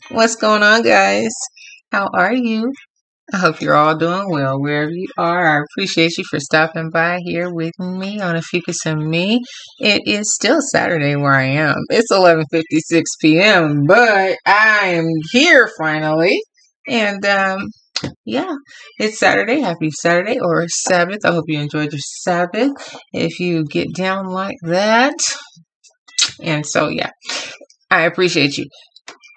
What's going on, guys? How are you? I hope you're all doing well wherever you are. I appreciate you for stopping by here with me on Ophiuchus and me. It is still Saturday where I am. It's 11:56 p.m., but I am here finally. And yeah, it's Saturday. Happy Saturday or Sabbath. I hope you enjoyed your Sabbath. If you get down like that. And so, yeah, I appreciate you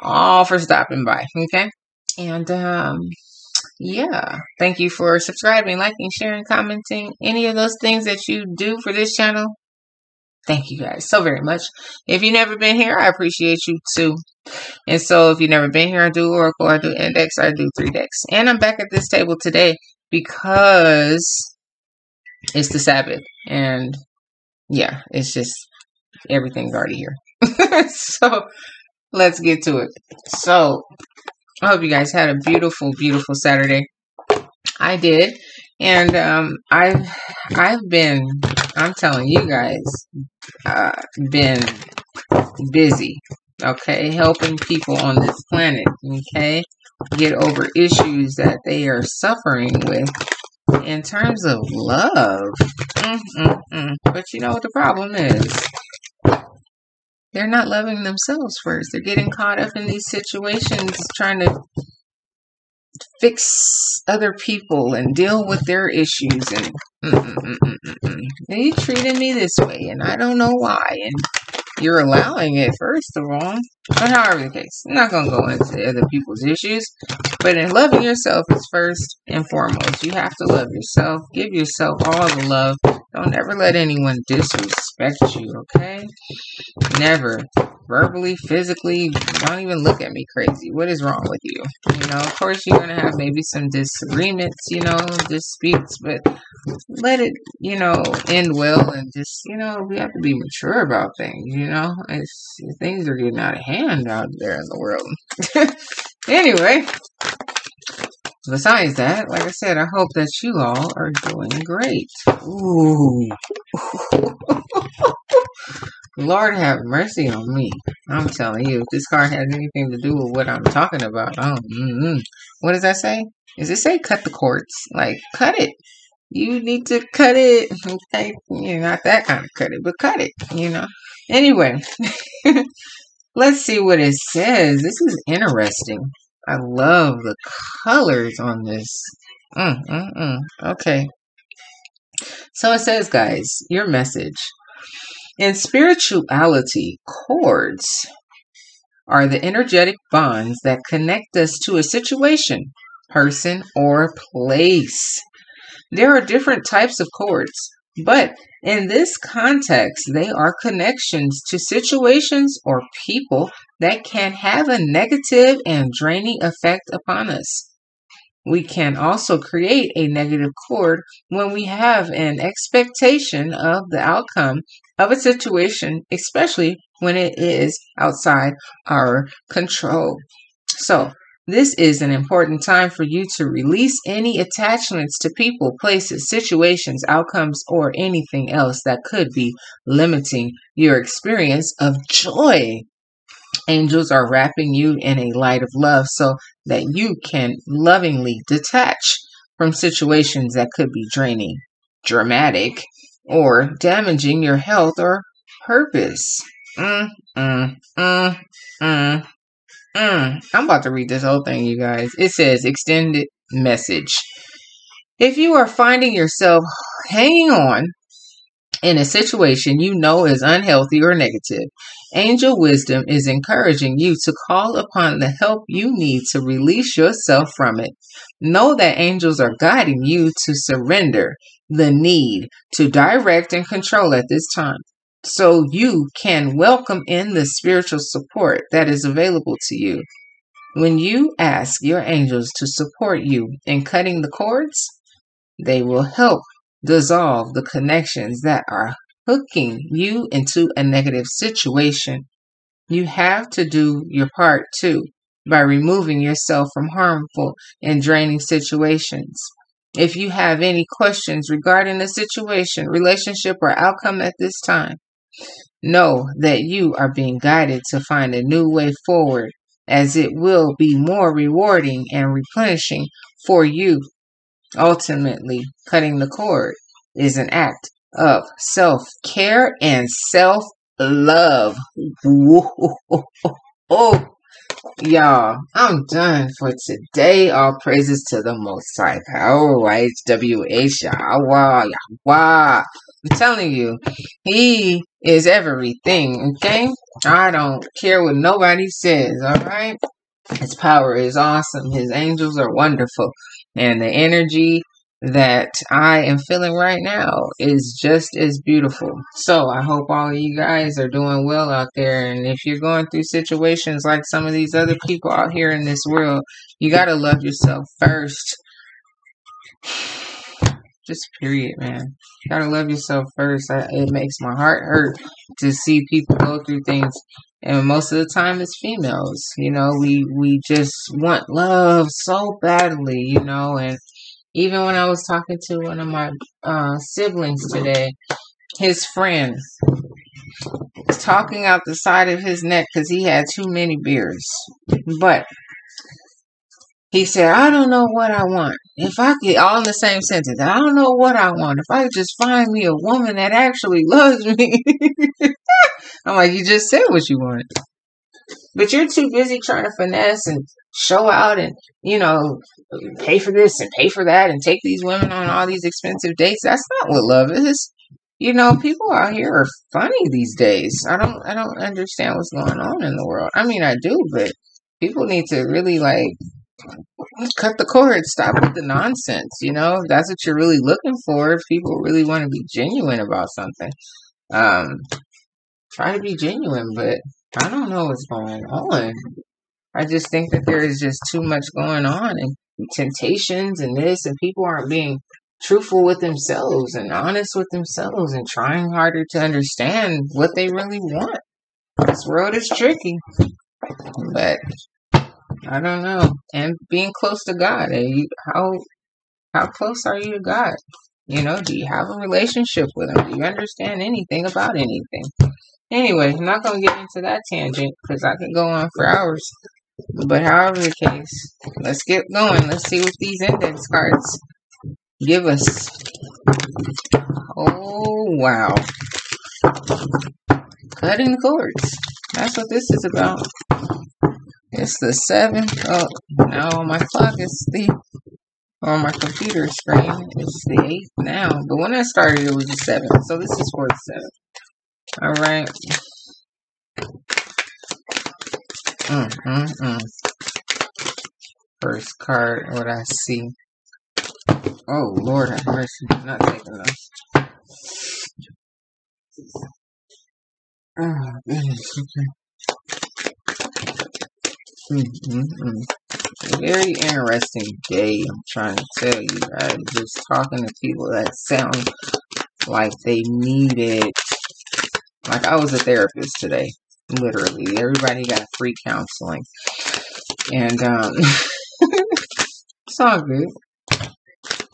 all for stopping by. Okay. And yeah, thank you for subscribing, liking, sharing, commenting, any of those things that you do for this channel. Thank you guys so very much. If you've never been here, I appreciate you too. And so if you've never been here, I do Oracle, I do Index, I do 3 decks. And I'm back at this table today because it's the Sabbath. And yeah, it's just everything's already here. So let's get to it. So I hope you guys had a beautiful, beautiful Saturday. I did. And I'm telling you guys, been busy, okay, helping people on this planet, okay, get over issues that they are suffering with in terms of love. But you know what the problem is? They're not loving themselves first. They're getting caught up in these situations trying to fix other people and deal with their issues. And they treated me this way, and I don't know why. And you're allowing it, first of all. But however the case, I'm not going to go into other people's issues. But in loving yourself is first and foremost. You have to love yourself. Give yourself all the love. Don't ever let anyone disrespect you, okay? Never. Verbally, physically, don't even look at me crazy. What is wrong with you? You know, of course you're going to have maybe some disagreements, you know, disputes, but let it, you know, end well. And just, you know, we have to be mature about things, you know. Things are getting out of hand out there in the world. Anyway, besides that, like I said, I hope that you all are doing great. Ooh. Lord have mercy on me. I'm telling you, if this card has anything to do with what I'm talking about, what does that say? Does it say cut the cords? Like, cut it. You need to cut it. Okay? You're not that kind of cut it, but cut it, you know. Anyway, let's see what it says. This is interesting. I love the colors on this. Okay. So it says, guys, your message. In spirituality, cords are the energetic bonds that connect us to a situation, person, or place. There are different types of cords, but in this context, they are connections to situations or people that can have a negative and draining effect upon us. We can also create a negative cord when we have an expectation of the outcome of a situation, especially when it is outside our control. So, this is an important time for you to release any attachments to people, places, situations, outcomes, or anything else that could be limiting your experience of joy. Angels are wrapping you in a light of love so that you can lovingly detach from situations that could be draining, dramatic, or damaging your health or purpose. I'm about to read this whole thing, you guys. It says, extended message. If you are finding yourself hanging on in a situation you know is unhealthy or negative, angel wisdom is encouraging you to call upon the help you need to release yourself from it. Know that angels are guiding you to surrender the need to direct and control at this time, so you can welcome in the spiritual support that is available to you. When you ask your angels to support you in cutting the cords, they will help dissolve the connections that are hooking you into a negative situation. You have to do your part too by removing yourself from harmful and draining situations. If you have any questions regarding the situation, relationship, or outcome at this time, know that you are being guided to find a new way forward as it will be more rewarding and replenishing for you. Ultimately, cutting the cord is an act of self-care and self-love. Oh, y'all, I'm done for today. All praises to the Most High Power, HWH, Yahweh, Yahweh. I'm telling you, He is everything, okay? I don't care what nobody says, alright? His power is awesome. His angels are wonderful. And the energy that I am feeling right now is just as beautiful. So I hope all of you guys are doing well out there. And if you're going through situations like some of these other people out here in this world, you got to love yourself first. Just period, man. You got to love yourself first. It makes my heart hurt to see people go through things. And most of the time it's females, you know, we just want love so badly, you know. And even when I was talking to one of my siblings today, his friend was talking out the side of his neck because he had too many beers. But he said, I don't know what I want. If I could, all in the same sentence, I don't know what I want. If I could just find me a woman that actually loves me. I'm like, you just said what you want. But you're too busy trying to finesse and show out and, you know, pay for this and pay for that and take these women on all these expensive dates. That's not what love is. You know, people out here are funny these days. I don't understand what's going on in the world. I mean, I do, but people need to really, like, cut the cord. Stop with the nonsense, you know? If that's what you're really looking for, if people really want to be genuine about something, try to be genuine, but I don't know what's going on. I just think that there is just too much going on and temptations and this, and people aren't being truthful with themselves and honest with themselves and trying harder to understand what they really want. This world is tricky, but I don't know. And being close to God, how close are you to God? You know, do you have a relationship with Him? Do you understand anything about anything? Anyway, I'm not going to get into that tangent because I can go on for hours. But however the case, let's get going. Let's see what these index cards give us. Oh, wow. Cutting the cords. That's what this is about. It's the 7th. Oh, now on my clock, on my computer screen, it's the 8th now. But when I started, it was the 7th. So this is for the 7th. All right. First card, what I see. Oh, Lord have mercy. I'm not taking those. Oh, goodness. A very interesting day, I'm trying to tell you. I'm just talking to people that sound like they need it. Like I was a therapist today. Literally. Everybody got free counseling. And, it's all good.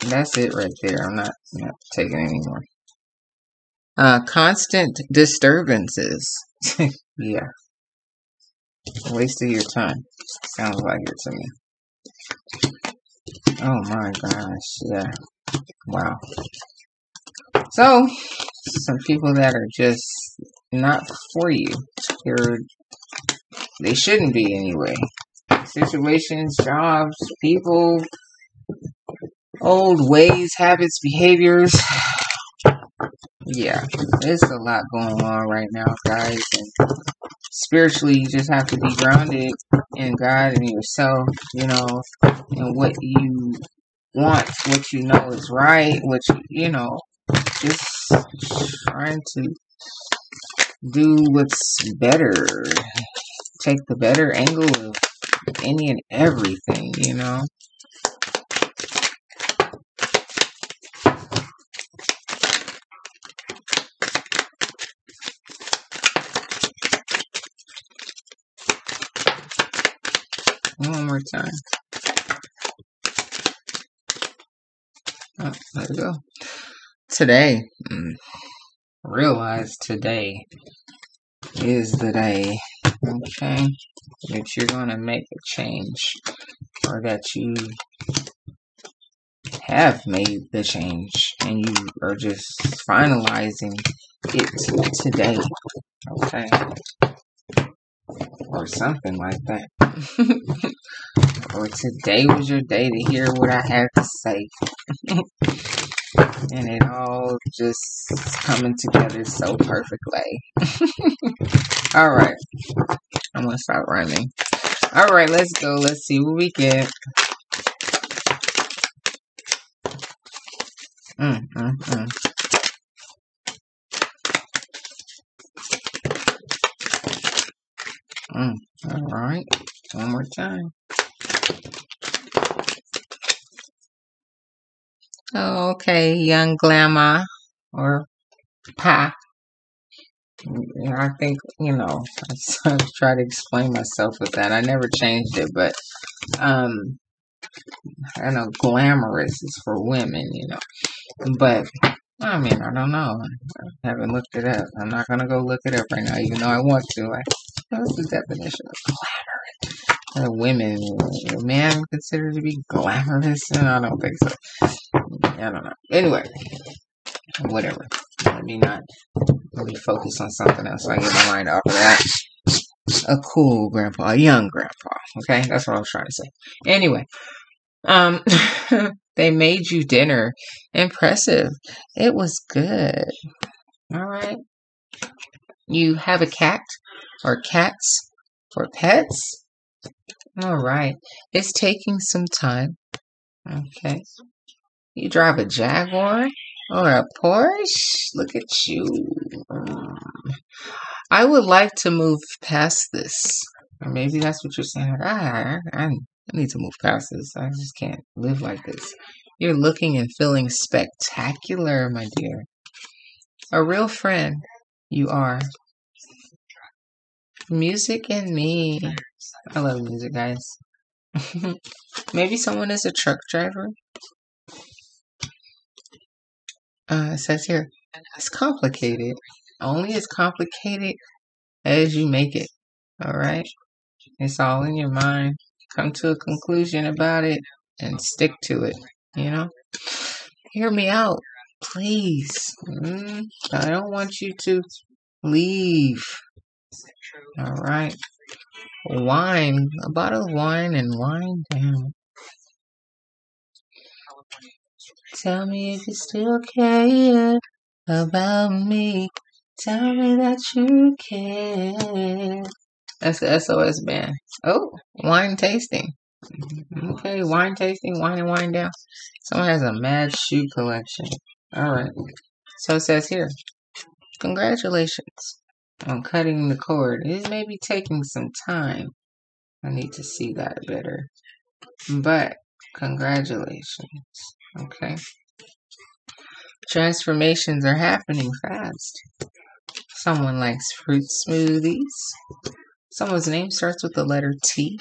That's it right there. I'm not taking any more. Constant disturbances. Yeah. A waste of your time. Sounds like it to me. Oh my gosh. Yeah. Wow. So, some people that are just not for you. They shouldn't be anyway. Situations, jobs, people, old ways, habits, behaviors. Yeah, there's a lot going on right now, guys. And spiritually, you just have to be grounded in God and yourself, you know, and what you want, what you know is right, what you know, just trying to do what's better, take the better angle of any and everything, you know. One more time. Oh, there we go. Today, realize today is the day Okay, that you're gonna make a change, or that you have made the change and you are just finalizing it today. Okay, or something like that. Or today was your day to hear what I had to say. And it all just coming together so perfectly. Alright, I'm gonna start rhyming. Alright, let's go. Let's see what we get. Alright, one more time. Okay, young glamour or pa. I think, I try to explain myself with that. I never changed it, but I know glamorous is for women, But I mean, I don't know. I haven't looked it up. I'm not gonna go look it up right now, even though I want to. What's the definition of glamorous? Women, a man considered to be glamorous? I don't think so. I don't know. Anyway, whatever. Let me focus on something else so I get my mind off of that. A cool grandpa, a young grandpa. Okay, that's what I was trying to say. Anyway, they made you dinner. Impressive. It was good. All right. You have a cat or cats for pets. All right. It's taking some time. Okay. You drive a Jaguar or a Porsche? Look at you. I would like to move past this. Or maybe that's what you're saying. I need to move past this. I just can't live like this. You're looking and feeling spectacular, my dear. A real friend, you are. Music and me. I love music, guys. Maybe someone is a truck driver. It says here, it's complicated. Only as complicated as you make it. All right? It's all in your mind. Come to a conclusion about it and stick to it. Hear me out, please. I don't want you to leave. All right. Wine, a bottle of wine and wine down. Tell me if you still care about me. Tell me that you care. That's the SOS band. Oh, wine tasting. Okay, wine tasting, wine and wine down. Someone has a mad shoe collection. Alright. So it says here, congratulations on cutting the cord. It may be taking some time. I need to see that better. But congratulations. Okay. Transformations are happening fast. Someone likes fruit smoothies. Someone's name starts with the letter T.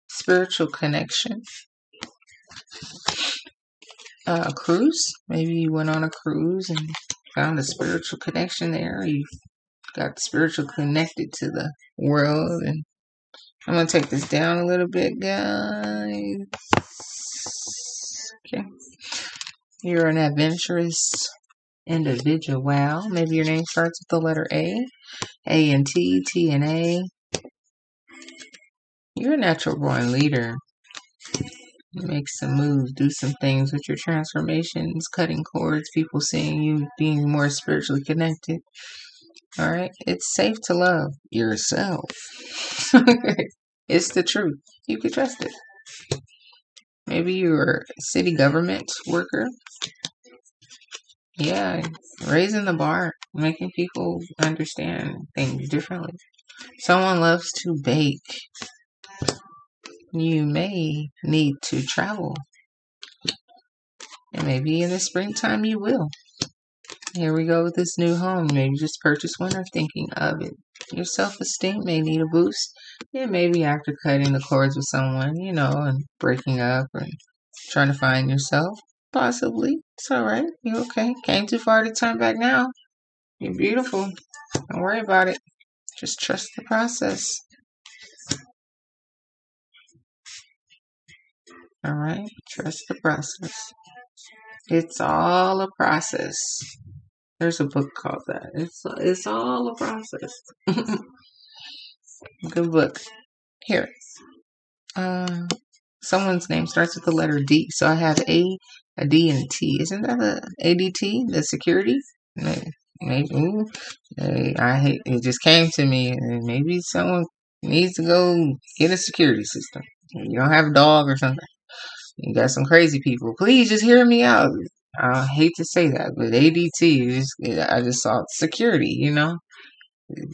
Spiritual connection. A cruise. Maybe you went on a cruise and found a spiritual connection there. You got spiritual connected to the world. And I'm going to take this down a little bit, guys. Okay. You're an adventurous individual. Maybe your name starts with the letter A. A and T, T and A. You're a natural born leader. Make some moves, do some things with your transformations, cutting cords, people seeing you being more spiritually connected. Alright? It's safe to love yourself. It's the truth. You can trust it. Maybe you're a city government worker. Yeah, raising the bar, making people understand things differently. Someone loves to bake. You may need to travel. And maybe in the springtime you will. Here we go with this new home. Maybe just purchase one or thinking of it. Your self-esteem may need a boost. And maybe after cutting the cords with someone, and breaking up and trying to find yourself. Possibly. It's alright. You're okay. Came too far to turn back now. You're beautiful. Don't worry about it. Just trust the process. All right, trust the process. It's all a process. There's a book called that. It's all a process. Good book. Here. Someone's name starts with the letter D. So I have a D, and a T. Isn't that a ADT? The security? Maybe. Ooh, I hate. It just came to me. Maybe someone needs to go get a security system. You don't have a dog or something. You got some crazy people. Please just hear me out. I hate to say that, but ADT, I just saw security, you know?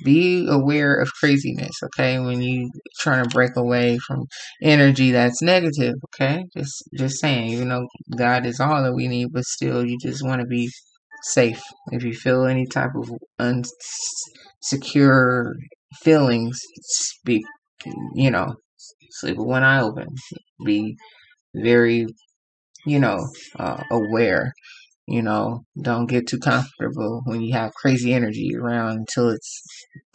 Be aware of craziness, okay? When you trying to break away from energy that's negative, okay? Just saying, you know, God is all that we need, but still you just want to be safe. If you feel any type of unsecure feelings, speak, you know, sleep with one eye open. Be very, aware. Don't get too comfortable when you have crazy energy around until it's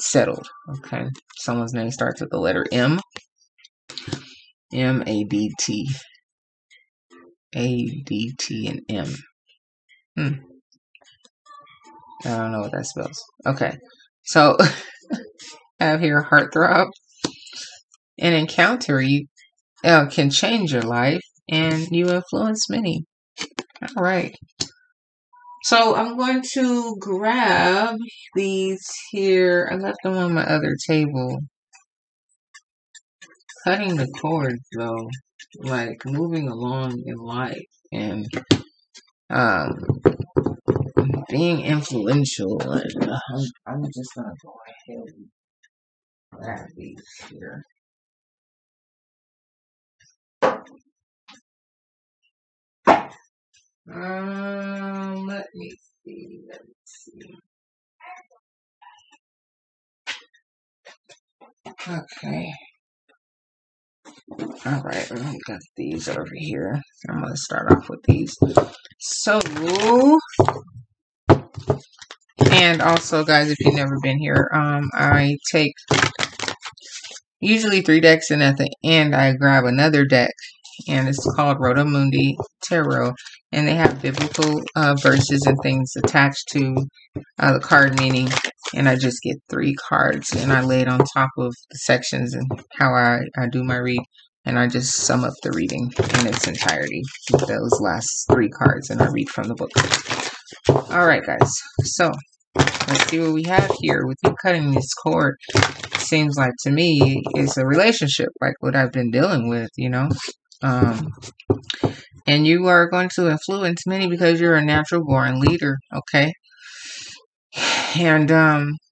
settled. Okay. Someone's name starts with the letter M. M-A-D-T. A-D-T and M. I don't know what that spells. Okay. So I have here heartthrob. An encounter you can change your life and you influence many. All right. So I'm going to grab these here. I left them on my other table. Cutting the cords though, like moving along in life and being influential. And I'm just gonna go ahead and grab these here. Let me see. Okay. All right, I got these over here. I'm gonna start off with these. So, and also, guys, if you've never been here, I take usually 3 decks, and at the end, I grab another deck, and it's called Rotomundi Tarot, and they have biblical verses and things attached to the card meaning, and I just get 3 cards, and I lay it on top of the sections and how I do my read, and I just sum up the reading in its entirety, those last 3 cards, and I read from the book. Alright, guys, so let's see what we have here. With you cutting this cord, it seems like to me it's a relationship, like what I've been dealing with, and you are going to influence many because you're a natural born leader, okay? And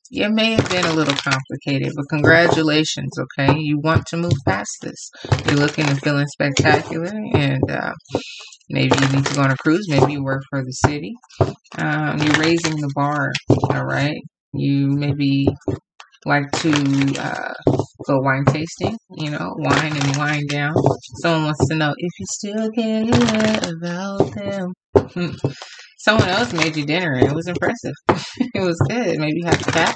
it may have been a little complicated, but congratulations, okay? You want to move past this. You're looking and feeling spectacular, and maybe you need to go on a cruise. Maybe you work for the city. You're raising the bar, all right? You maybe like to go wine tasting, wine and wine down. Someone wants to know if you still care about them. Someone else made you dinner and it was impressive. It was good. Maybe you had a cat.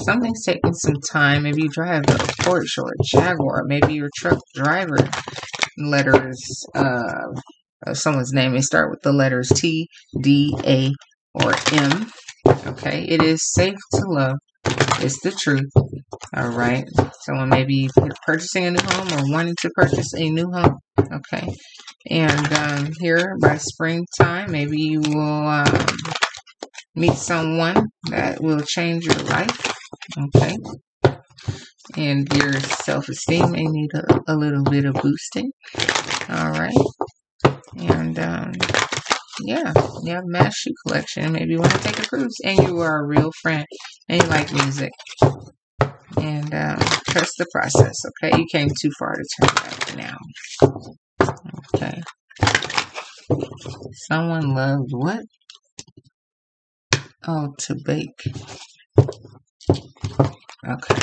Something's taking some time. Maybe you drive a Porsche or a Jaguar. Maybe you're a truck driver. Letters, someone's name may start with the letters T, D, A, or M. Okay, it is safe to love. It's the truth. All right. Someone may be purchasing a new home or wanting to purchase a new home. Okay. And here by springtime, maybe you will meet someone that will change your life. Okay. And your self-esteem may need a little bit of boosting. All right. And yeah, you have a mass shoe collection. Maybe you want to take a cruise, and you are a real friend, and you like music. And trust the process, okay? You came too far to turn back now. Okay. Someone loves what? Oh, to bake. Okay.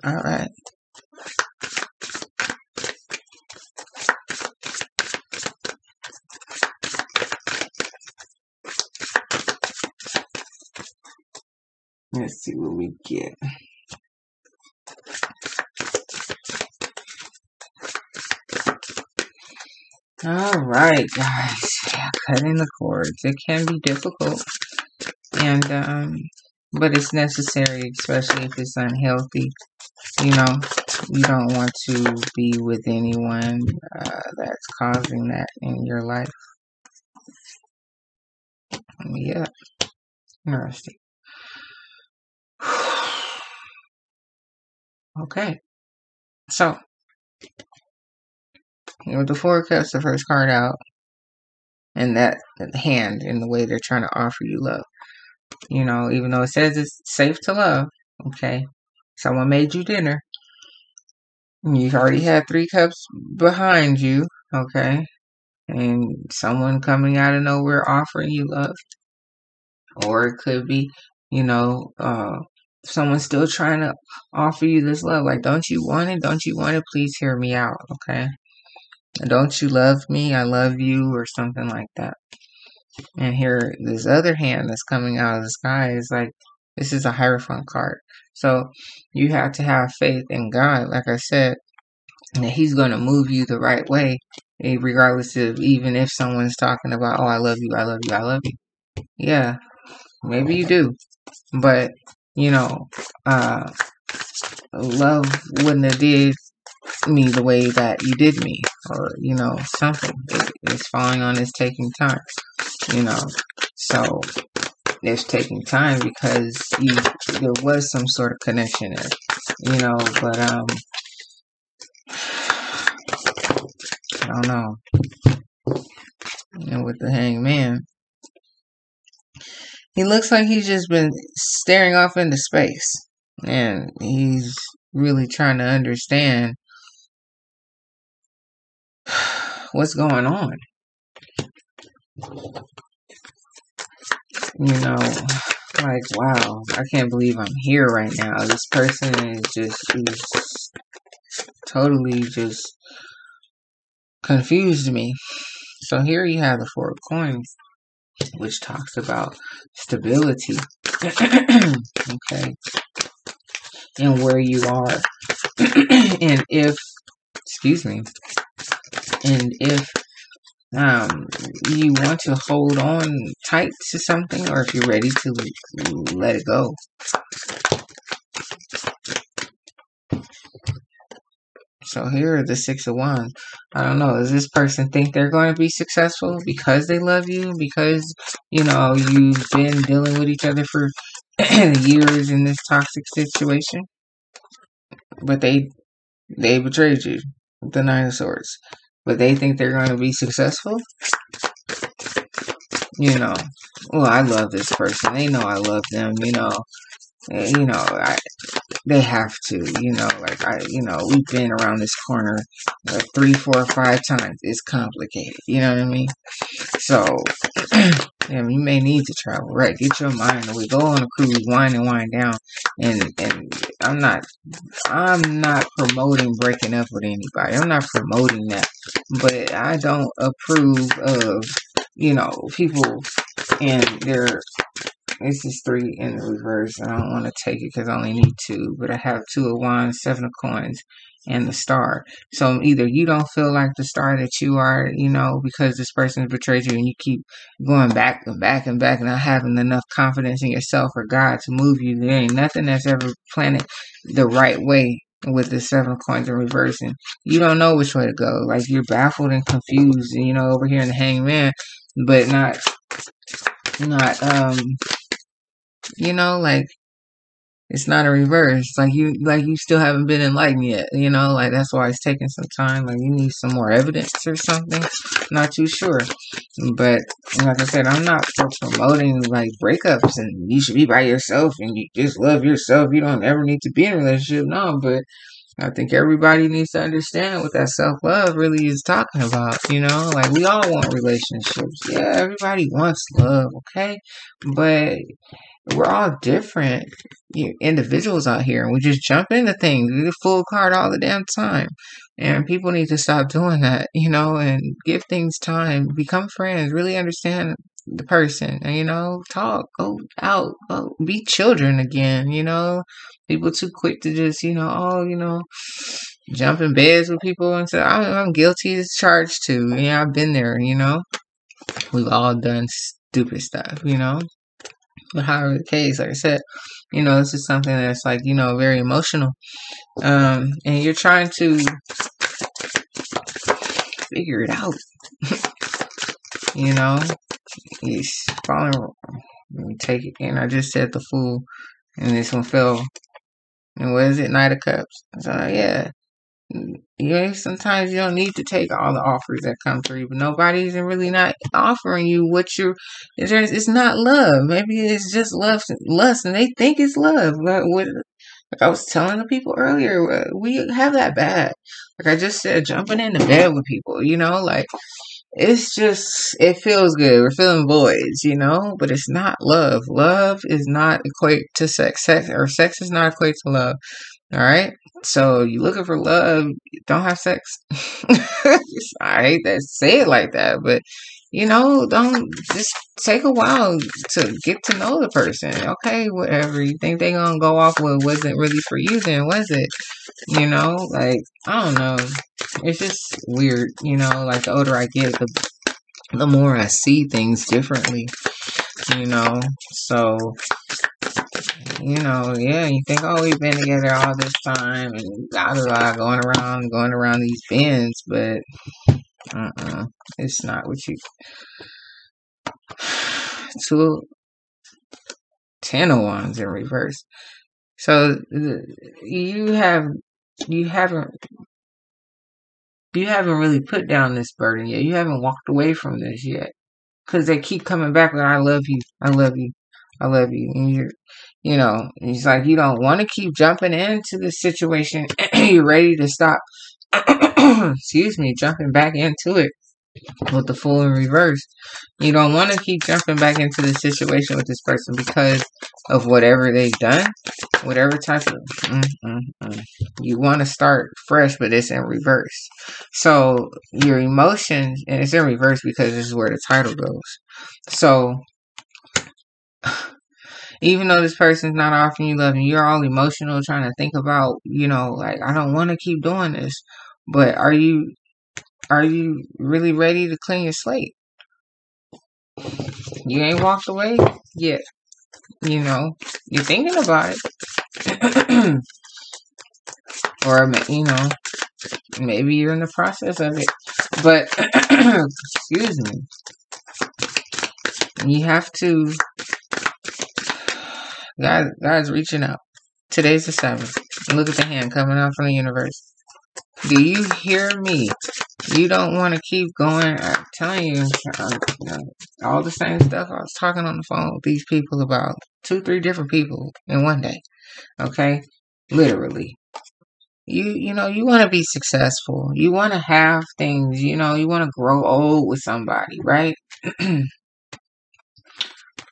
All right. Let's see what we get. All right, guys. Cutting the cords. It can be difficult, and but it's necessary, especially if it's unhealthy. You know, you don't want to be with anyone that's causing that in your life. Yeah, interesting. Okay, so with the Four of Cups, the first card out, and that hand in the way they're trying to offer you love. You know, even though it says it's safe to love, okay, someone made you dinner. You've already had 3 cups behind you, okay, and someone coming out of nowhere offering you love, or it could be, you know, someone still trying to offer you this love. Like, don't you want it? Don't you want it? Please hear me out, okay? Don't you love me? I love you, or something like that. And here, this other hand that's coming out of the sky is like, this is a Hierophant card. So you have to have faith in God, like I said, that He's going to move you the right way, regardless of even if someone's talking about, oh, I love you, I love you, I love you. Yeah, maybe you do. But, you know, love wouldn't have did me the way that you did me, or, you know, something. It's falling on it's taking time, you know. So it's taking time because there was some sort of connection there, you know. But I don't know. And with the Hangman, he looks like he's just been staring off into space, and he's really trying to understand what's going on. You know, like, wow, I can't believe I'm here right now. This person is totally just confused me. So here you have the Four of Coins, which talks about stability. Okay. And where you are. And if you want to hold on tight to something, or if you're ready to let it go. So here are the Six of Wands. I don't know. Does this person think they're going to be successful because they love you? Because, you know, you've been dealing with each other for years in this toxic situation? But they betrayed you with the Nine of Swords. But they think they're going to be successful? You know, well, I love this person. They know I love them, you know. They have to, you know, like, we've been around this corner 3, 4, 5 times. It's complicated, you know what I mean? So, yeah, you may need to travel, right? Get your mind away. Go on a cruise, wind and wind down. And I'm not promoting breaking up with anybody. I'm not promoting that. But I don't approve of, you know, people and their... This is 3 in the reverse. I don't want to take it because I only need 2. But I have 2 of Wands, 7 of Coins, and the Star. So either you don't feel like the star that you are, you know, because this person betrayed you, and you keep going back and back and back, and not having enough confidence in yourself or God to move you. There ain't nothing that's ever planted the right way with the 7 of Coins in reverse. And you don't know which way to go. Like, you're baffled and confused, you know, over here in the Hangman, but not you know, like, it's not a reverse. Like you still haven't been enlightened yet. You know, like, that's why it's taking some time. Like, you need some more evidence or something. Not too sure. But like I said, I'm not for promoting like breakups and you should be by yourself and you just love yourself. You don't ever need to be in a relationship. No, but I think everybody needs to understand what that self-love really is talking about, you know? Like, we all want relationships. Yeah, everybody wants love, okay? But we're all different individuals out here, and we just jump into things. We get a full card all the damn time. And people need to stop doing that, you know, and give things time. Become friends. Really understand the person, talk, go out, go be children again, people too quick to just, jump in beds with people and say, I'm guilty as charged too. Yeah, I've been there, we've all done stupid stuff, but however the case, like I said, this is something that's like, very emotional. And you're trying to figure it out, he's falling. Let me take it. And I just said the Fool, and this one fell. And what is it? Knight of Cups. So yeah, sometimes you don't need to take all the offers that come through, but nobody's really not offering you what you're. It's not love. Maybe it's just lust, and they think it's love. Like I was telling the people earlier, we have that bad. Like I just said, jumping into bed with people, like it's just, it feels good. We're feeling voids, but it's not love. Love is not equate to sex. Sex is not equate to love. All right. So you looking for love, don't have sex. I hate that say it like that, but don't just take a while to get to know the person. Okay, whatever you think they gonna go off with wasn't really for you, then was it? Like I don't know. It's just weird, like the older I get, the more I see things differently, so yeah, you think, oh, we've been together all this time and blah blah blah, going around these bends, but it's not what you. 10 of Wands in reverse. So you haven't really put down this burden yet. You haven't walked away from this yet, because they keep coming back with, I love you, I love you, I love you, and it's like you don't want to keep jumping into the situation. You're ready to stop. Excuse me, jumping back into it with the Fool in reverse. You don't want to keep jumping back into the situation with this person because of whatever they've done, whatever type of. You want to start fresh, but it's in reverse. So your emotions, and it's in reverse because this is where the title goes. So even though this person's not offering you love and you're all emotional, trying to think about, like, I don't want to keep doing this, but are you really ready to clean your slate? You ain't walked away yet. You're thinking about it. Or, maybe you're in the process of it. But, excuse me. You have to, God's reaching out. Today's the 7th. Look at the hand coming out from the universe. Do you hear me? You don't want to keep going. I'm telling you, all the same stuff I was talking on the phone with these people about. 2-3 different people in one day. Okay? Literally. You want to be successful. You want to have things. You want to grow old with somebody, right?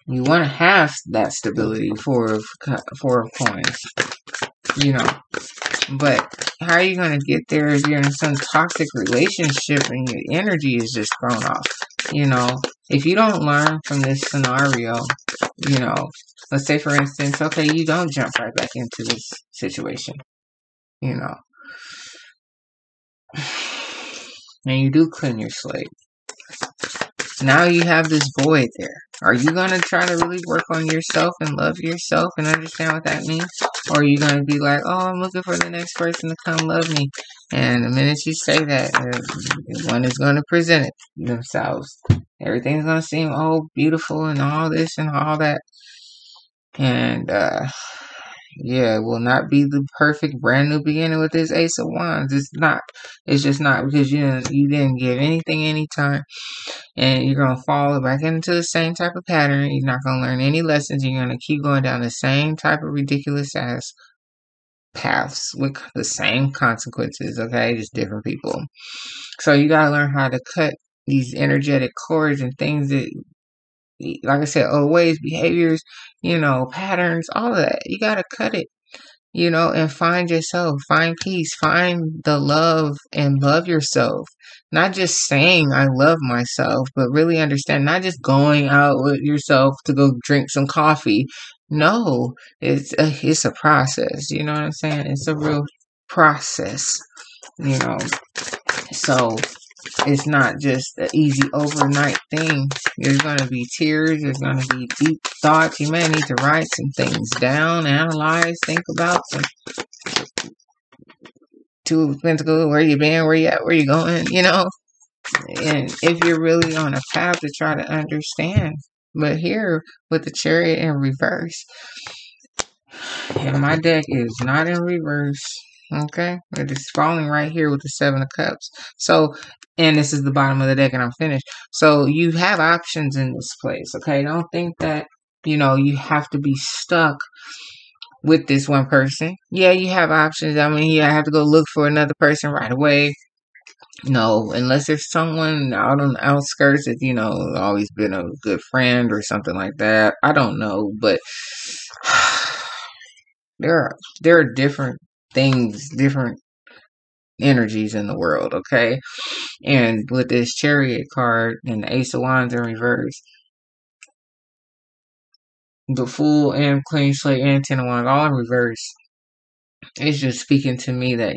You want to have that stability for coins. But how are you going to get there if you're in some toxic relationship and your energy is just thrown off? If you don't learn from this scenario, let's say, for instance, okay, you don't jump right back into this situation, and you do clean your slate. Now you have this void there. Are you going to try to really work on yourself and love yourself and understand what that means? Or are you going to be like, oh, I'm looking for the next person to come love me? And the minute you say that, one is going to present it themselves. Everything's going to seem, oh, beautiful and all this and all that. And, yeah, it will not be the perfect brand new beginning with this Ace of Wands. It's not. It's just not, because you didn't give anything any time. And you're going to fall back into the same type of pattern. You're not going to learn any lessons. You're going to keep going down the same type of ridiculous ass paths with the same consequences, okay? Just different people. So you got to learn how to cut these energetic cords and things that, like I said, old ways, behaviors, patterns, all of that. You got to cut it. and find yourself, find peace, find the love and love yourself. Not just saying I love myself, but really understand, not just going out with yourself to go drink some coffee. No, it's a process. You know what I'm saying? It's a real process, you know. So it's not just an easy overnight thing. There's going to be tears. There's going to be deep thoughts. You may need to write some things down, analyze, think about some two of Pentacles, where you been, where you at, where you going, And if you're really on a path to try to understand. But here with the Chariot in reverse, and my deck is not in reverse. Okay, it is falling right here with the Seven of Cups. So, and this is the bottom of the deck, and I'm finished. So you have options in this place. Okay, don't think that you have to be stuck with this one person. Yeah, you have options. I mean, you have to go look for another person right away. No, unless there's someone out on the outskirts that always been a good friend or something like that. I don't know, but there are different things, different energies in the world, okay? And with this Chariot card and the Ace of Wands in reverse, the Fool and Clean Slate and Ten of Wands all in reverse, it's just speaking to me that,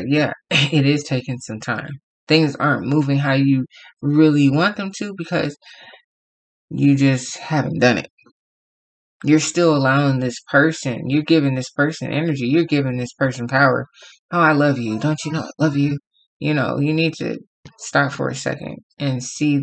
yeah, it is taking some time. Things aren't moving how you really want them to because you just haven't done it. You're still allowing this person, you're giving this person energy, you're giving this person power. Oh, I love you. Don't you know I love you? You need to stop for a second and see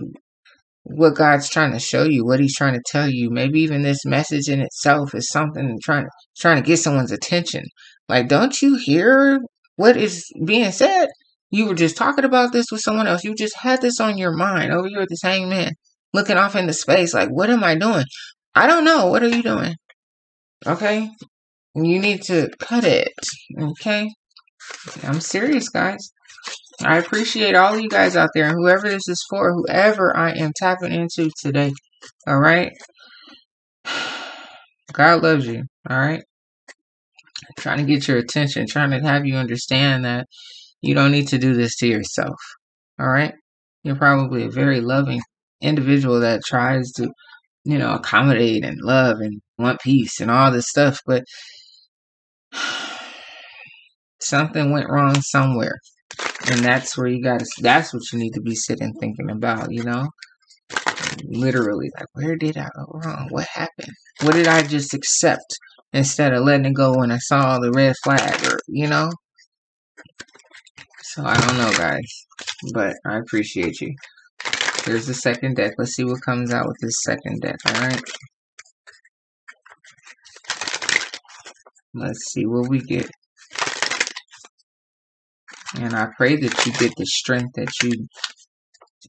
what God's trying to show you, what he's trying to tell you. Maybe even this message in itself is something trying to get someone's attention. Like, don't you hear what is being said? You were just talking about this with someone else. You just had this on your mind over here with this hangman, looking off into space like, what am I doing? I don't know. What are you doing? Okay? You need to cut it. Okay? I'm serious, guys. I appreciate all of you guys out there, and whoever this is for, whoever I am tapping into today. All right? God loves you. All right? Trying to get your attention, trying to have you understand that you don't need to do this to yourself. All right? You're probably a very loving individual that tries to, accommodate and love and want peace and all this stuff, but something went wrong somewhere. And that's where that's what you need to be sitting thinking about, Literally, like, where did I go wrong? What happened? What did I just accept instead of letting it go when I saw the red flag, or, So I don't know, guys, but I appreciate you. Here's the second deck. Let's see what comes out with this second deck, alright? Let's see what we get. And I pray that you get the strength that you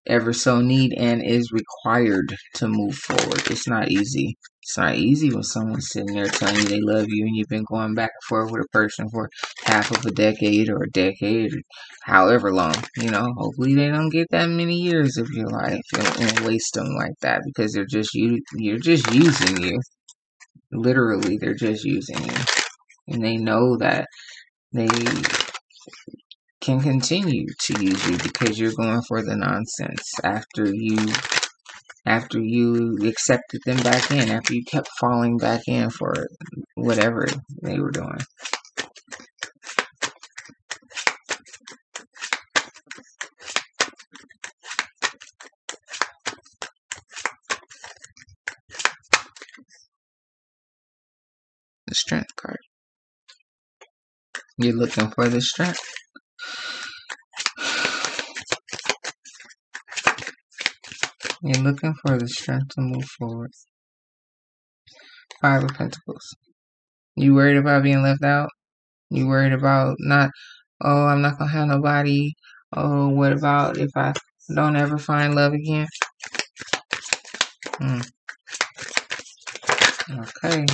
ever so need and is required to move forward. It's not easy. It's not easy when someone's sitting there telling you they love you and you've been going back and forth with a person for half of a decade or however long. Hopefully they don't get that many years of your life and waste them like that, because you're just using you. Literally, they're just using you. And they know that they can continue to use you because you're going for the nonsense after you accepted them back in, after you kept falling back in for whatever they were doing. The Strength card. You're looking for the strength. You're looking for the strength to move forward. Five of Pentacles. You worried about being left out? You worried about I'm not gonna have nobody. Oh, what about if I don't ever find love again? Okay.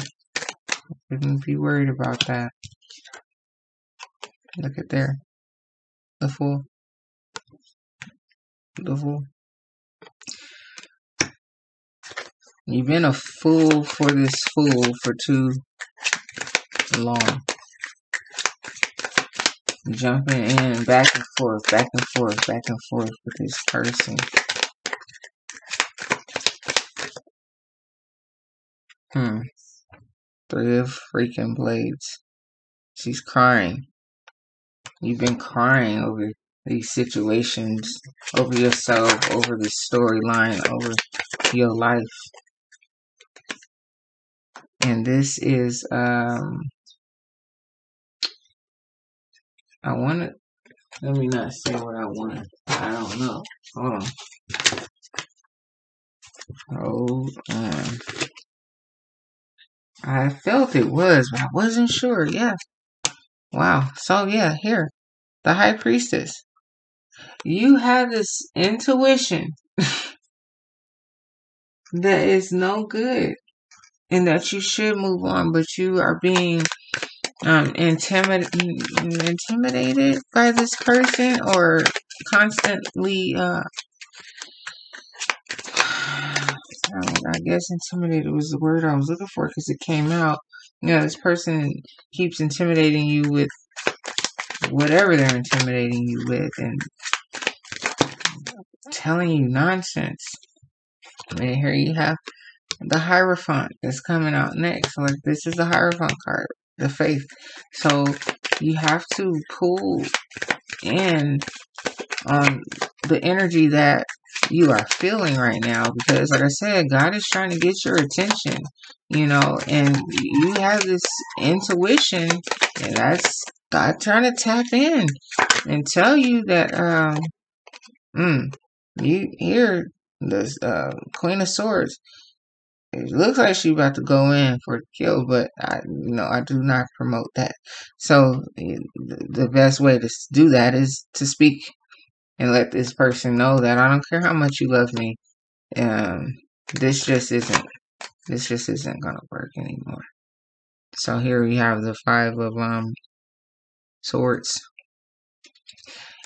Shouldn't be worried about that. Look at there. The Fool. The Fool. You've been a fool for this fool for too long. jumping in back and forth, back and forth, back and forth with this person. Three of freaking blades. She's crying. You've been crying over these situations, over yourself, over the storyline, over your life. And this is, I want to, let me not say what I want. I don't know. Hold on. I felt it was, but I wasn't sure. Yeah. Wow. So, yeah, here. The High Priestess. You have this intuition that is no good and that you should move on, but you are being intimidated by this person, or constantly I guess intimidated was the word I was looking for, because it came out. This person keeps intimidating you with whatever they're intimidating you with, and telling you nonsense. And here you have the Hierophant that's coming out next. Like, this is the Hierophant card, the faith. So you have to pull in on the energy that you are feeling right now, because like I said, God is trying to get your attention, and you have this intuition, and that's God trying to tap in and tell you that you hear this Queen of Swords. It looks like she's about to go in for the kill, but I do not promote that. So the best way to do that is to speak and let this person know that I don't care how much you love me. This just isn't gonna work anymore. So here we have the Five of Swords,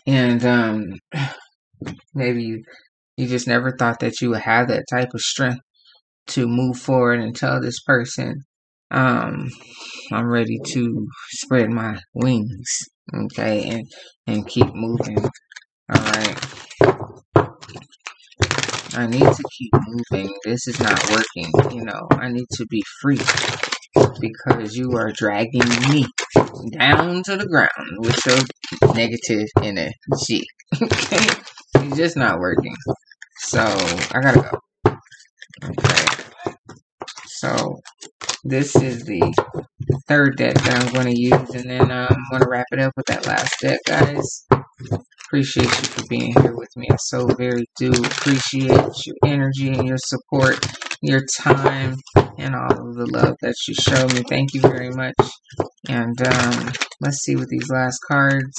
and maybe you just never thought that you would have that type of strength to move forward and tell this person, I'm ready to spread my wings, okay, and keep moving. All right. I need to keep moving. This is not working. I need to be free, because you are dragging me down to the ground with your negative energy. Okay? It's just not working. So, I gotta go. Okay. So, this is the third deck that I'm going to use, and then I'm going to wrap it up with that last deck, guys. Appreciate you for being here with me. I so very do appreciate your energy and your support, your time, and all of the love that you show me. Thank you very much. And let's see what these last cards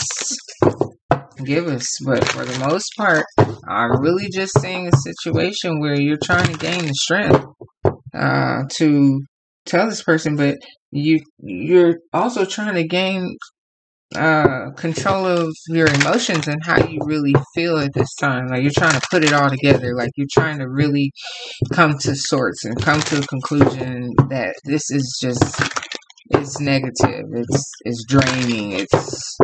give us. But for the most part, I'm really just seeing a situation where you're trying to gain the strength to tell this person, but you're also trying to gain control of your emotions and how you really feel at this time. Like, you're trying to put it all together. Like, you're trying to really come to sorts and come to a conclusion that this is just, it's negative, it's draining, it's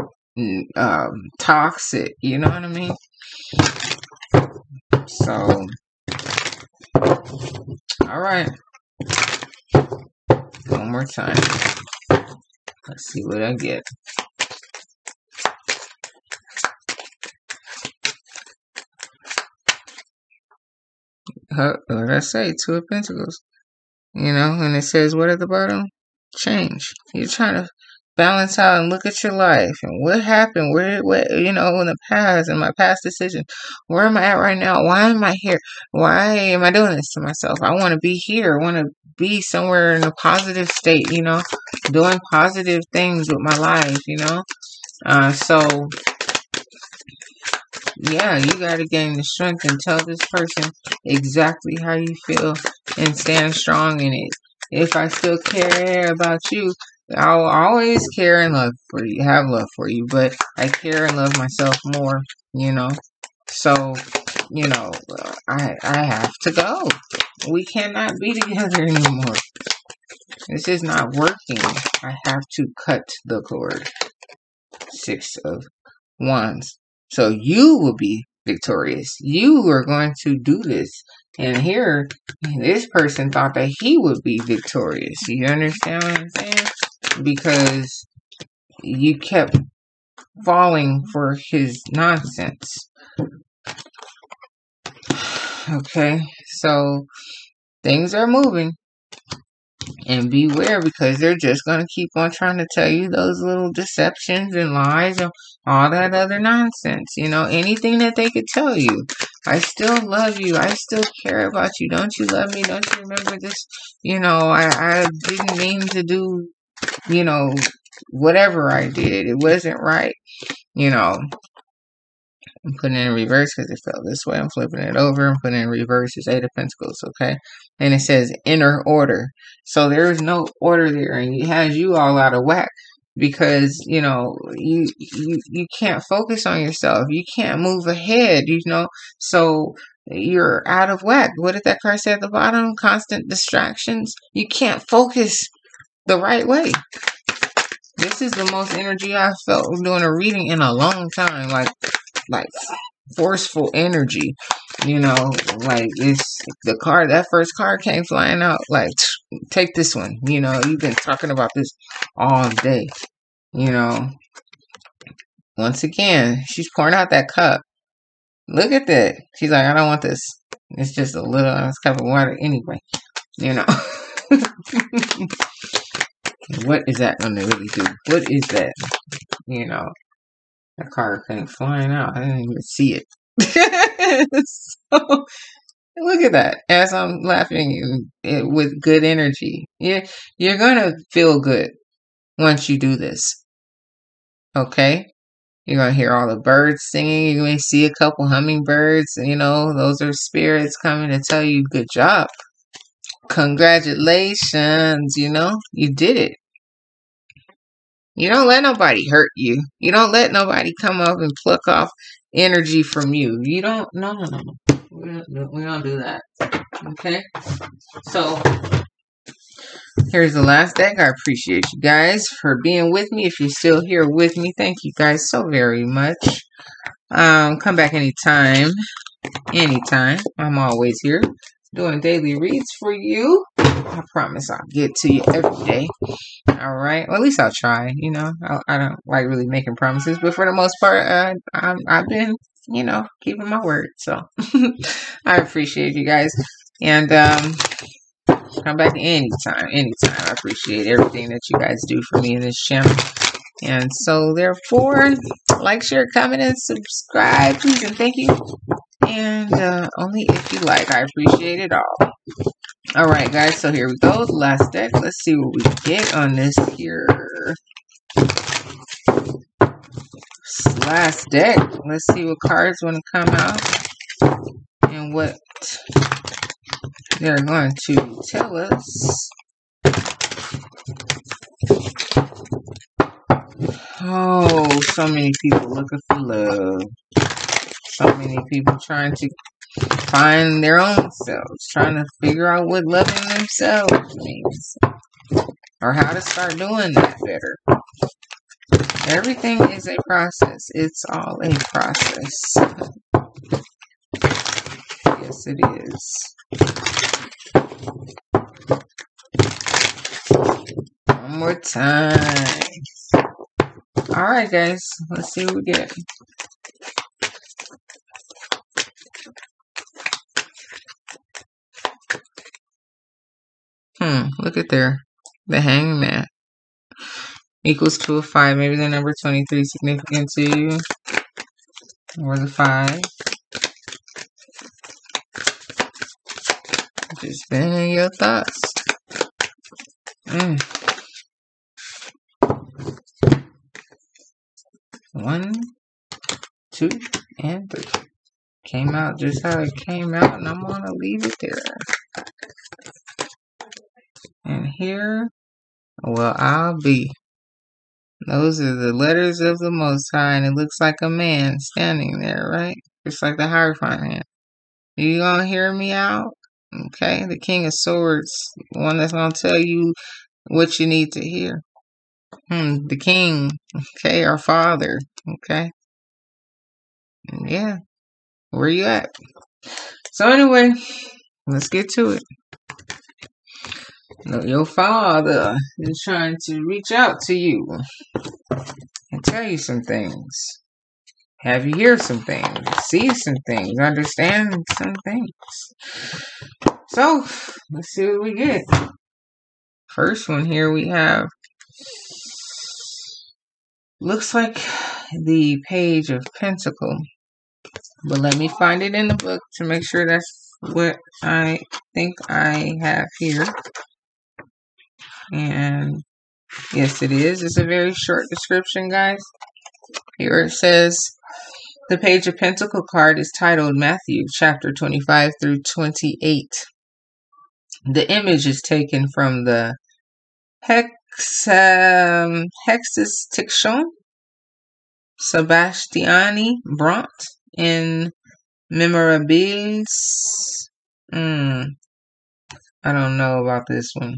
toxic, you know what I mean? So, alright, one more time. Let's see what I get. Like I say, Two of Pentacles. And it says, what at the bottom? Change. You're trying to balance out and look at your life and what happened, what in the past, in my past decision. Where am I at right now? Why am I here? Why am I doing this to myself? I want to be here. I want to be somewhere in a positive state, doing positive things with my life, So, yeah, you got to gain the strength and tell this person exactly how you feel and stand strong in it. If I still care about you, I'll always care and love for you, have love for you, but I care and love myself more, So, I have to go. We cannot be together anymore. This is not working. I have to cut the cord. Six of Wands. So you will be victorious. You are going to do this. And here, this person thought that he would be victorious. You understand what I'm saying? Because you kept falling for his nonsense. Okay, so things are moving. And beware, because they're just going to keep on trying to tell you those little deceptions and lies and all that other nonsense. You know, anything that they could tell you. I still love you. I still care about you. Don't you love me? Don't you remember this? You know, I didn't mean to do, you know, whatever I did. It wasn't right. You know, I'm putting it in reverse because it fell this way. I'm flipping it over. I'm putting it in reverse. It's Eight of Pentacles, okay? And it says inner order. So there is no order there, and it has you all out of whack because, you know, you can't focus on yourself. You can't move ahead, you know? So you're out of whack. What did that card say at the bottom? Constant distractions. You can't focus the right way. This is the most energy I've felt doing a reading in a long time. Like forceful energy, you know, like it's the card, that first card came flying out, like, take this one, you know, you've been talking about this all day, you know. Once again, she's pouring out that cup. Look at that. She's like, I don't want this. It's just a little cup of water anyway, you know. What is that going to really do? What is that? You know. That card came flying out. I didn't even see it. So, look at that. As I'm laughing with good energy. You're going to feel good once you do this. Okay? You're going to hear all the birds singing. You may see a couple hummingbirds. You know, those are spirits coming to tell you good job. Congratulations. You know, you did it. You don't let nobody hurt you. You don't let nobody come up and pluck off energy from you. You don't, no. We don't do that. Okay? So, here's the last deck. I appreciate you guys for being with me. If you're still here with me, thank you guys so very much. Come back anytime. Anytime. I'm always here doing daily reads for you. I promise I'll get to you every day. All right. Well, at least I'll try. You know, I don't like really making promises, but for the most part, I've been, you know, keeping my word. So I appreciate you guys, and come back anytime. Anytime. I appreciate everything that you guys do for me in this channel. And so, therefore, like, share, comment, and subscribe, please, and thank you. And only if you like. I appreciate it all. Alright, guys, so here we go. The last deck. Let's see what we get on this here. Last deck. Let's see what cards want to come out and what they're going to tell us. Oh, so many people looking for love. So many people trying to find their own selves, trying to figure out what loving themselves means, or how to start doing that better. Everything is a process. It's all a process. Yes, it is. One more time. Alright, guys. Let's see what we get. Look at there. The Hangman. Equals 2 of 5. Maybe the number 23 is significant to you. Or the 5. Just been in your thoughts. 1, 2, and 3. Came out just how it came out, and I'm going to leave it there. And here, well, I'll be. Those are the letters of the Most High, and it looks like a man standing there, right? Just like the Hierophant hand. You gonna hear me out? Okay, the King of Swords, the one that's gonna tell you what you need to hear. The king. Okay, our father. Okay. Yeah. Where you at? So anyway, let's get to it. Your father is trying to reach out to you and tell you some things. Have you hear some things, see some things, understand some things. So, let's see what we get. First one here we have, looks like the Page of Pentacles. But let me find it in the book to make sure that's what I think I have here. And yes, it is. It's a very short description, guys. Here it says, the Page of Pentacles card is titled Matthew chapter 25 through 28. The image is taken from the Hexastition Sebastiani Bront in Memorabilis. I don't know about this one.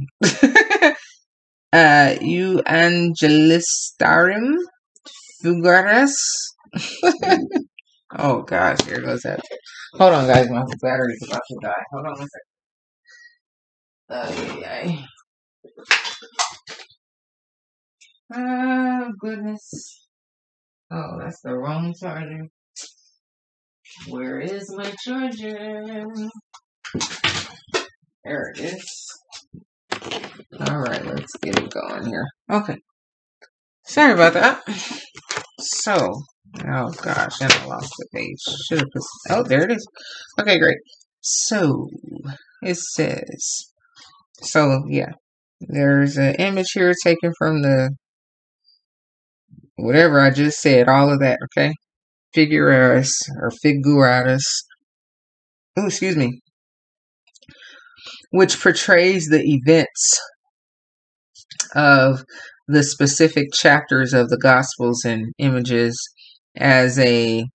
Evangelistarum Fugaris. Oh gosh, here goes that. Hold on, guys, my battery's about to die. Hold on a second. Oh goodness. Oh, that's the wrong charger. Where is my charger? There it is. Alright, let's get it going here. Okay. Sorry about that. So, oh gosh, and I lost the page. Should have put. Oh, there it is. Okay, great. So, it says. So, yeah. There's an image here taken from the. Whatever I just said, all of that, okay? Figuratus, or figuratus. Oh, excuse me. Which portrays the events of the specific chapters of the Gospels and images as a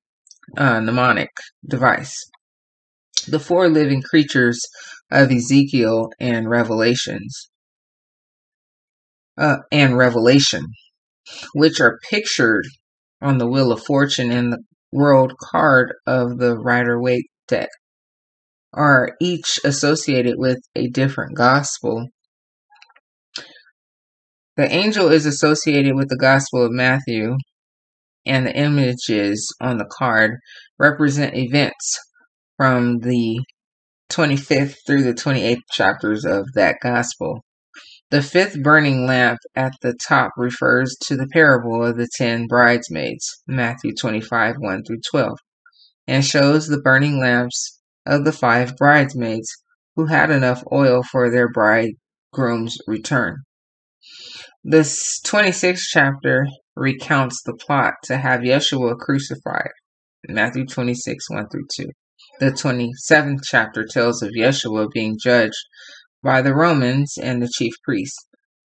mnemonic device. The four living creatures of Ezekiel and Revelation, which are pictured on the Wheel of Fortune and the World card of the Rider-Waite deck, are each associated with a different gospel. The angel is associated with the Gospel of Matthew, and the images on the card represent events from the 25th through the 28th chapters of that Gospel. The fifth burning lamp at the top refers to the parable of the 10 bridesmaids, Matthew 25, 1 through 12, and shows the burning lamps of the 5 bridesmaids who had enough oil for their bridegroom's return. The 26th chapter recounts the plot to have Yeshua crucified, Matthew 26, 1 through 2. The 27th chapter tells of Yeshua being judged by the Romans and the chief priests,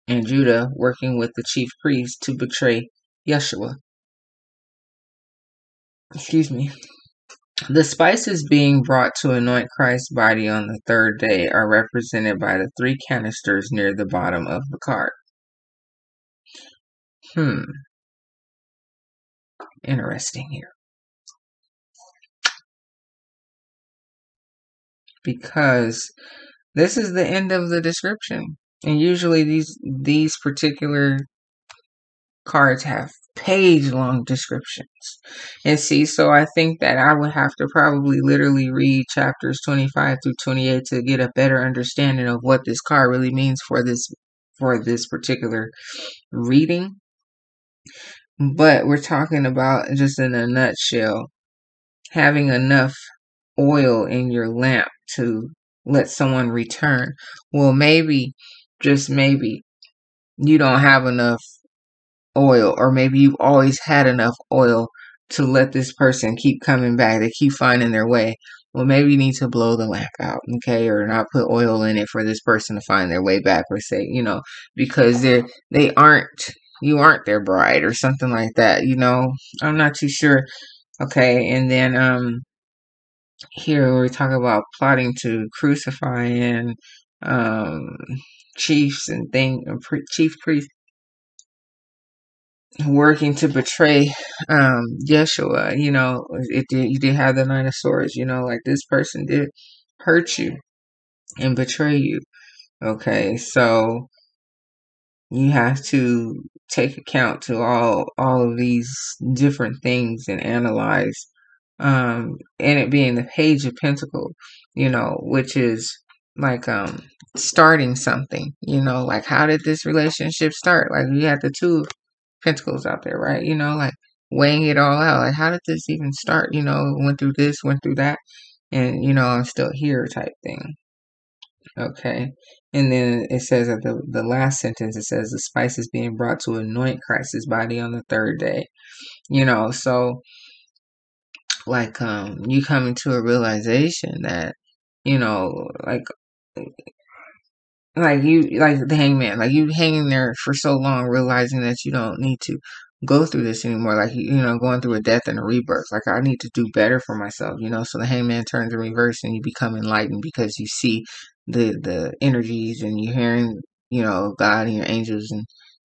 and Judah working with the chief priests to betray Yeshua. Excuse me. The spices being brought to anoint Christ's body on the third day are represented by the 3 canisters near the bottom of the card. Interesting here. Because this is the end of the description. And usually these particular cards have page-long descriptions. And see, so I think that I would have to probably literally read chapters 25 through 28 to get a better understanding of what this card really means for this particular reading. But we're talking about, just in a nutshell, having enough oil in your lamp to let someone return. Well, maybe, just maybe, you don't have enough oil, or maybe you've always had enough oil to let this person keep coming back. They keep finding their way. Well, maybe you need to blow the lamp out, okay, or not put oil in it for this person to find their way back, or say, because you aren't their bride, or something like that. I'm not too sure. Okay, and then here we talk about plotting to crucify and chiefs and chief priests. working to betray Yeshua. You did have the Nine of Swords. Like this person did hurt you and betray you. Okay, so you have to take account to all of these different things and analyze. And it being the Page of Pentacles, which is like starting something. Like how did this relationship start? Like you had the Two of Pentacles out there, right? Like weighing it all out. Like how did this even start? Went through this, went through that, and I'm still here type thing. Okay. And then it says at the last sentence, it says the spice is being brought to anoint Christ's body on the third day. So like you come into a realization that, like like the hangman, like you hanging there for so long, realizing that you don't need to go through this anymore. Like going through a death and a rebirth. Like I need to do better for myself. So the hangman turns in reverse, and you become enlightened because you see the energies, and you're hearing God and your angels and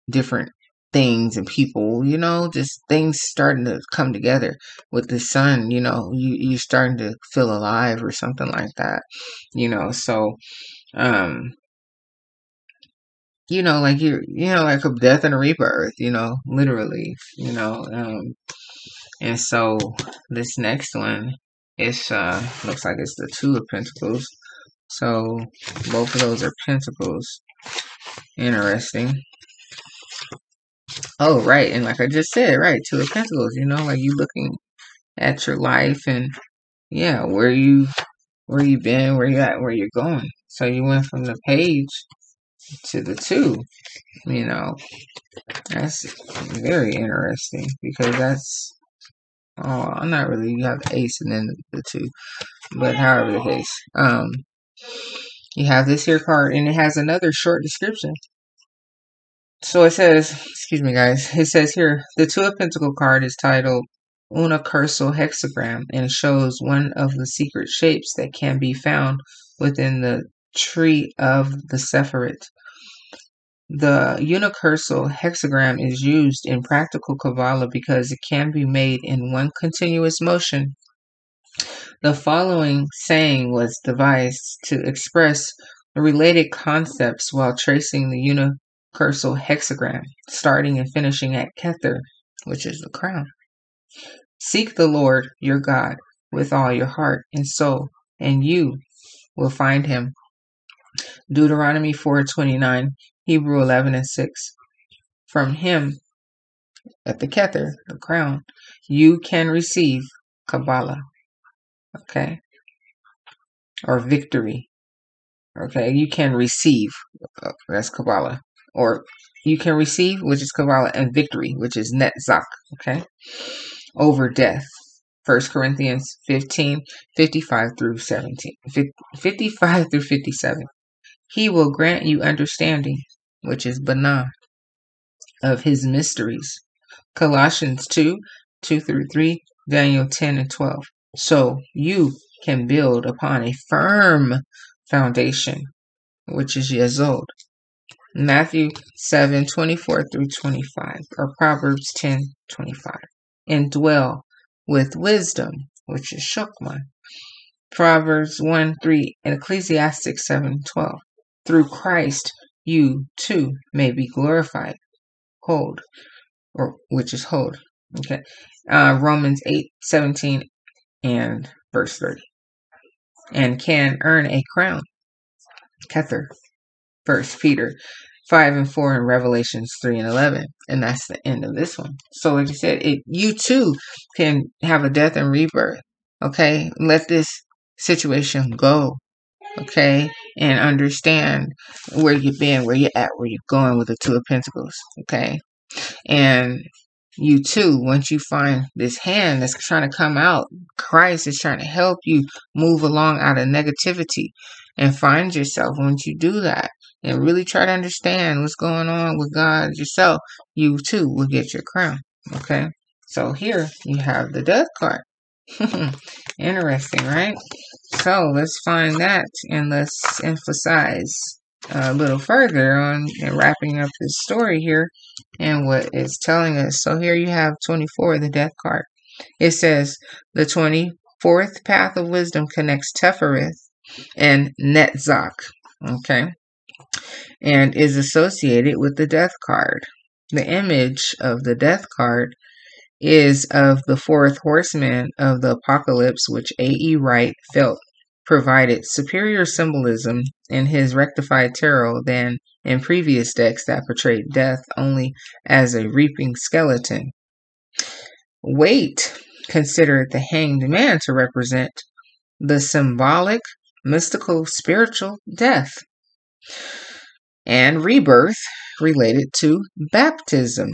different things and people. Just things starting to come together with the sun. You're starting to feel alive or something like that. So um like like a death and a rebirth, literally, and so this next one is looks like it's the Two of Pentacles. So both of those are pentacles. Interesting. Oh, right, and like I just said, right, Two of Pentacles, like you looking at your life and yeah, where you been, where you at, where you're going. So you went from the Page to the Two, you know. That's very interesting because I'm not really, you have the Ace and then the Two, but however the case, you have this here card and it has another short description. So it says, excuse me guys, it says here, the Two of Pentacle card is titled Unicursal Hexagram and shows one of the secret shapes that can be found within the tree of the Sephirot. The unicursal hexagram is used in practical Kabbalah because it can be made in one continuous motion. The following saying was devised to express related concepts while tracing the unicursal hexagram, starting and finishing at Kether, which is the crown. Seek the Lord your God with all your heart and soul, and you will find him. Deuteronomy 4:29, Hebrew 11:6. From him, at the Kether, the crown, you can receive Kabbalah, okay, or victory, okay. You can receive, that's Kabbalah, or you can receive, which is Kabbalah, and victory, which is Netzach, okay, over death. 1 Corinthians 15:55 through 17, 55 through 57. He will grant you understanding, which is Banah, of his mysteries. Colossians 2:2 through 3, Daniel 10 and 12. So you can build upon a firm foundation, which is Yesod. Matthew 7:24 through 25, or Proverbs 10:25. And dwell with wisdom, which is Shokma. Proverbs 1:3 and Ecclesiastes 7:12. Through Christ you too may be glorified. Hold, or which is hold. Okay. Romans 8:17 and verse 30. And can earn a crown. Kether. 1 Peter 5 and 4 and Revelations 3 and 11. And that's the end of this one. So like I said, you too can have a death and rebirth. Okay. Let this situation go. Okay. And understand where you've been, where you're at, where you're going with the Two of Pentacles. Okay. And you too, once you find this hand that's trying to come out, Christ is trying to help you move along out of negativity and find yourself. Once you do that and really try to understand what's going on with God yourself, you too will get your crown. Okay. So here you have the Death card. Interesting, right? So let's find that and let's emphasize a little further on and wrapping up this story here and what it's telling us. So here you have 24, the death card. It says the 24th path of wisdom connects Tefereth and Netzach, okay, and is associated with the death card. The image of the death card is of the fourth horseman of the apocalypse, which A.E. Wright felt provided superior symbolism in his rectified tarot than in previous decks that portrayed death only as a reaping skeleton. Waite considered the hanged man to represent the symbolic, mystical, spiritual death and rebirth related to baptism,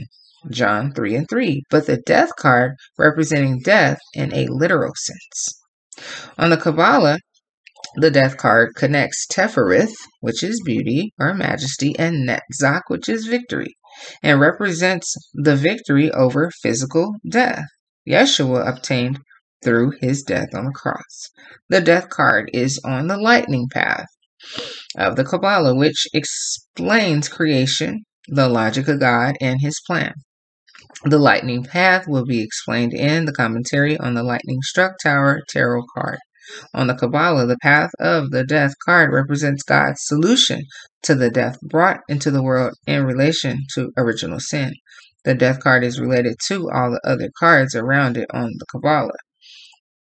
John 3:3, but the death card representing death in a literal sense. On the Kabbalah, the death card connects Tefereth, which is beauty or majesty, and Netzach, which is victory, and represents the victory over physical death Yeshua obtained through his death on the cross. The death card is on the lightning path of the Kabbalah, which explains creation, the logic of God, and his plan. The lightning path will be explained in the commentary on the lightning struck tower tarot card. On the Kabbalah, the path of the death card represents God's solution to the death brought into the world in relation to original sin. The death card is related to all the other cards around it on the Kabbalah.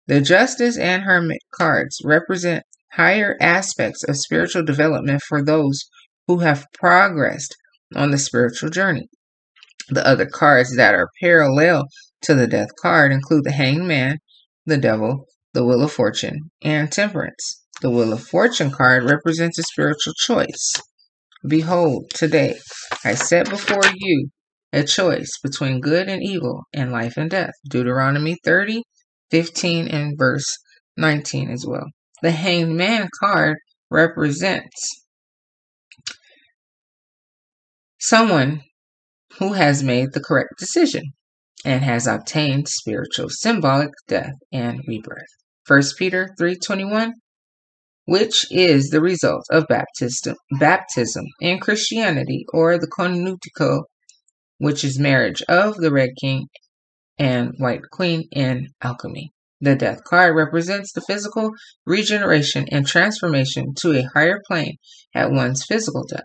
The Justice and Hermit cards represent higher aspects of spiritual development for those who have progressed on the spiritual journey. The other cards that are parallel to the death card include the Hanged Man, the Devil, the Wheel of Fortune, and Temperance. The Wheel of Fortune card represents a spiritual choice. Behold, today I set before you a choice between good and evil and life and death. Deuteronomy 30:15 and verse 19 as well. The Hanged Man card represents someone who has made the correct decision and has obtained spiritual symbolic death and rebirth. 1 Peter 3:21, which is the result of baptism in Christianity, or the konutiko, which is marriage of the Red King and White Queen in alchemy. The death card represents the physical regeneration and transformation to a higher plane at one's physical death.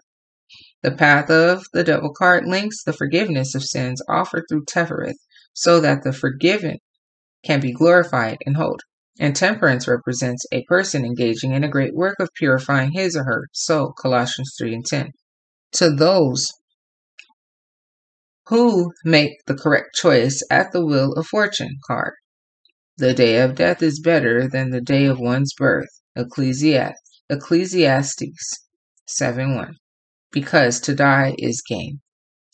The path of the devil card links the forgiveness of sins offered through Tefereth so that the forgiven can be glorified and whole. And temperance represents a person engaging in a great work of purifying his or her soul, Colossians 3:10. To those who make the correct choice at the Wheel of Fortune card, the day of death is better than the day of one's birth, Ecclesiastes 7:1. Because to die is gain,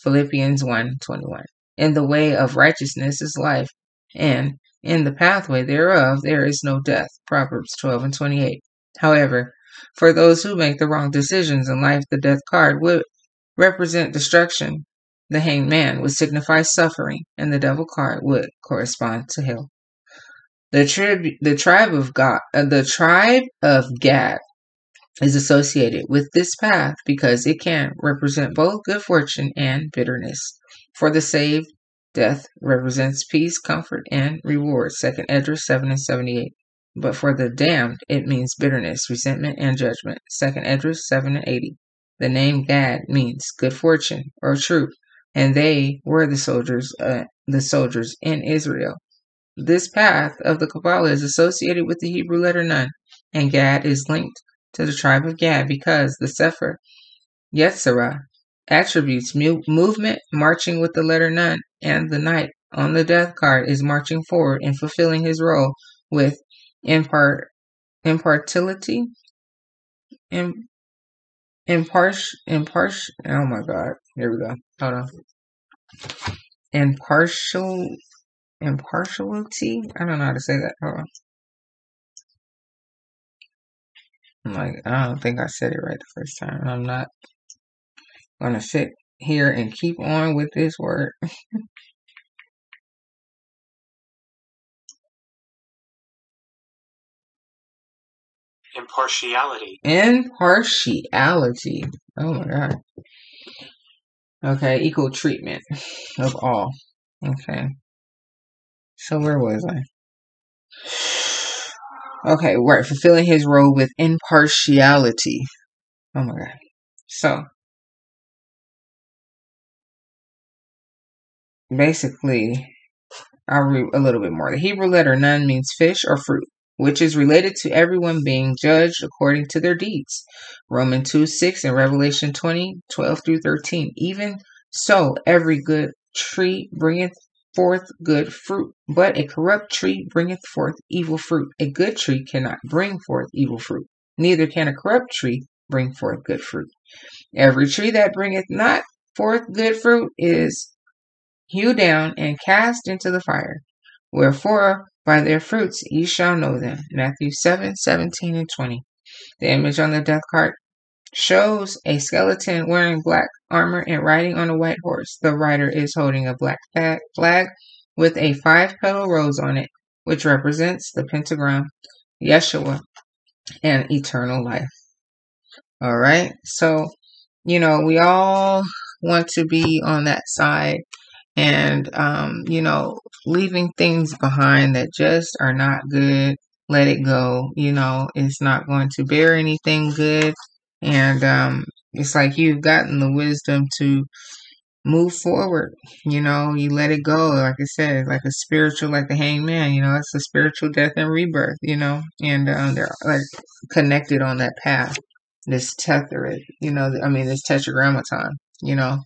Philippians 1:21. In the way of righteousness is life, and in the pathway thereof there is no death, Proverbs 12:28. However, for those who make the wrong decisions in life, the death card would represent destruction. The Hanged Man would signify suffering, and the devil card would correspond to hell. The tribe of Gad is associated with this path because it can represent both good fortune and bitterness. For the saved, death represents peace, comfort, and reward, 2 Esdras 7:78. But for the damned, it means bitterness, resentment, and judgment, 2 Esdras 7:80. The name Gad means good fortune or truth, and they were the soldiers in Israel. This path of the Kabbalah is associated with the Hebrew letter Nun, and Gad is linked to the tribe of Gad because the Sefer Yetzirah attributes movement, marching with the letter Nun, and the knight on the death card is marching forward and fulfilling his role with impartiality. Oh my God, here we go. Hold on. Impartiality. I don't know how to say that. Hold on. I don't think I said it right the first time. I'm not gonna sit here and keep on with this word. Impartiality. Impartiality. Oh my God. Okay, equal treatment of all. Okay. So where was I? Okay, right. Fulfilling his role with impartiality. Oh my God. So basically, I'll read a little bit more. The Hebrew letter Nun means fish or fruit, which is related to everyone being judged according to their deeds. Romans 2:6 and Revelation 20:12 through 13. Even so, every good tree bringeth forth good fruit, but a corrupt tree bringeth forth evil fruit. A good tree cannot bring forth evil fruit, neither can a corrupt tree bring forth good fruit. Every tree that bringeth not forth good fruit is hewn down and cast into the fire. Wherefore, by their fruits ye shall know them. Matthew 7:17 and 20. The image on the death cart shows a skeleton wearing black armor and riding on a white horse. The rider is holding a black flag with a 5-petal rose on it, which represents the pentagram, Yeshua, and eternal life. All right. So, we all want to be on that side and, leaving things behind that just are not good. Let it go. It's not going to bear anything good. And it's like you've gotten the wisdom to move forward. You let it go. Like I said, like a spiritual, like the hangman, it's a spiritual death and rebirth, and they're like connected on that path. This tetrad, this tetragrammaton, and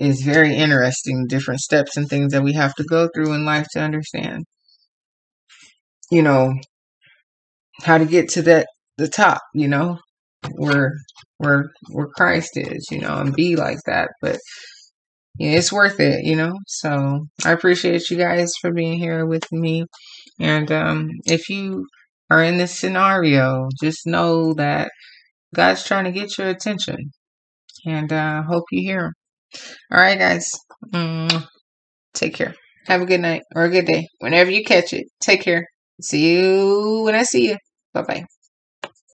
it's very interesting, different steps and things that we have to go through in life to understand, how to get to the top, where Christ is, and be like that. But it's worth it, So I appreciate you guys for being here with me. And if you are in this scenario, just know that God's trying to get your attention, and hope you hear him. All right, guys. Take care. Have a good night or a good day whenever you catch it. Take care. See you when I see you. Bye-bye.